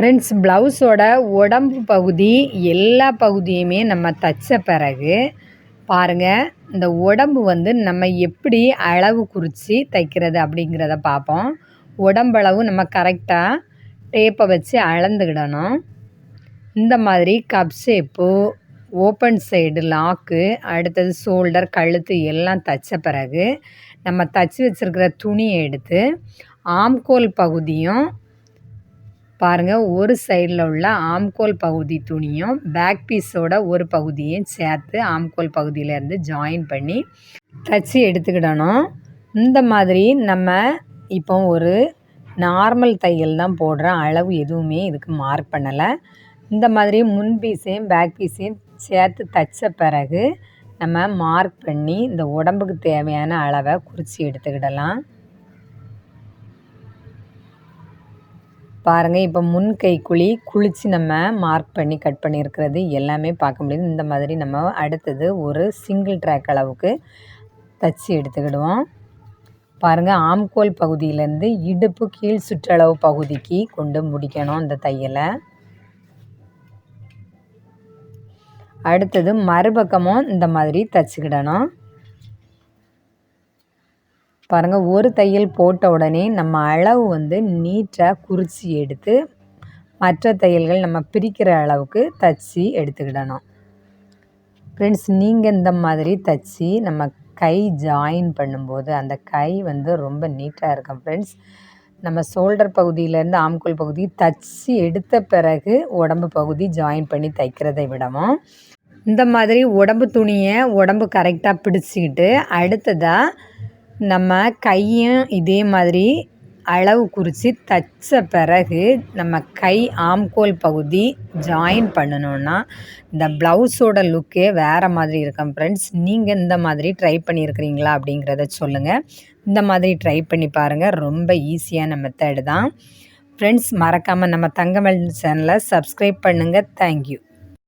Friends, ப்ளவுஸோட உடம்பு பகுதி எல்லா பகுதியுமே நம்ம தைச்ச பிறகு பாருங்கள், இந்த உடம்பு வந்து நம்ம எப்படி அளவு குறித்து தைக்கிறது அப்படிங்கிறத பார்ப்போம். உடம்பளவு நம்ம கரெக்டாக டேப்பை வச்சு அளந்துக்கிடணும். இந்த மாதிரி cup shape, open side lock, அடுத்தது ஷோல்டர், கழுத்து எல்லாம் தைச்ச பிறகு நம்ம தைச்சி வச்சுருக்கிற துணியை எடுத்து ஆம்கோல் பகுதியும் பாருங்கள், ஒரு சைடில் உள்ள ஆம்கோல் பகுதி துணியும் பேக் பீஸோட ஒரு பகுதியும் சேர்த்து ஆம்கோல் பகுதியிலேருந்து ஜாயின் பண்ணி தைச்சி எடுத்துக்கிடணும். இந்த மாதிரி நம்ம இப்போ ஒரு நார்மல் தையல் தான் போடுறோம், அளவு எதுவுமே இதுக்கு மார்க் பண்ணலை. இந்த மாதிரி முன் பீஸையும் பேக் பீஸையும் சேர்த்து தைச்ச பிறகு நம்ம மார்க் பண்ணி இந்த உடம்புக்கு தேவையான அளவை குறித்து எடுத்துக்கிடலாம். பாருங்கள், இப்போ முன் கைக்குழி குளித்து நம்ம மார்க் பண்ணி கட் பண்ணியிருக்கிறது எல்லாமே பார்க்க முடியுது. இந்த மாதிரி நம்ம அடுத்தது ஒரு சிங்கிள் ட்ராக் அளவுக்கு தைச்சி எடுத்துக்கிடுவோம். பாருங்கள், ஆம்கோல் பகுதியிலேருந்து இடுப்பு கீழ் சுற்றளவு பகுதிக்கு கொண்டு முடிக்கணும் இந்த தையலை. அடுத்தது மறுபக்கமும் இந்த மாதிரி தைச்சிக்கிடணும். பாருங்கள், ஒரு தையல் போட்ட உடனே நம்ம அளவு வந்து நீட்டாக குறித்து எடுத்து மற்ற தையல்கள் நம்ம பிரிக்கிற அளவுக்கு தைச்சி எடுத்துக்கிடணும். ஃப்ரெண்ட்ஸ், நீங்கள் இந்த மாதிரி தைச்சி நம்ம கை ஜாயின் பண்ணும்போது அந்த கை வந்து ரொம்ப நீட்டாக இருக்கும். ஃப்ரெண்ட்ஸ், நம்ம ஷோல்டர் பகுதியிலேருந்து ஆம்கோல் பகுதி தைச்சி எடுத்த பிறகு உடம்பு பகுதி ஜாயின் பண்ணி தைக்கிறதை விடவும் இந்த மாதிரி உடம்பு துணியை உடம்பு கரெக்டாக பிடிச்சிக்கிட்டு அடுத்ததாக நம்ம கையும் இதே மாதிரி அளவு குறித்து தைச்ச பிறகு நம்ம கை ஆம்கோல் பகுதி ஜாயின் பண்ணணுன்னா இந்த ப்ளவுஸோட லுக்கே வேறு மாதிரி இருக்கும். ஃப்ரெண்ட்ஸ், நீங்கள் இந்த மாதிரி ட்ரை பண்ணியிருக்கிறீங்களா அப்படிங்கிறத சொல்லுங்கள். இந்த மாதிரி ட்ரை பண்ணி பாருங்கள், ரொம்ப ஈஸியான மெத்தடு தான். ஃப்ரெண்ட்ஸ், மறக்காமல் நம்ம தங்கமல் சேனலை சப்ஸ்கிரைப் பண்ணுங்கள். தேங்க்யூ.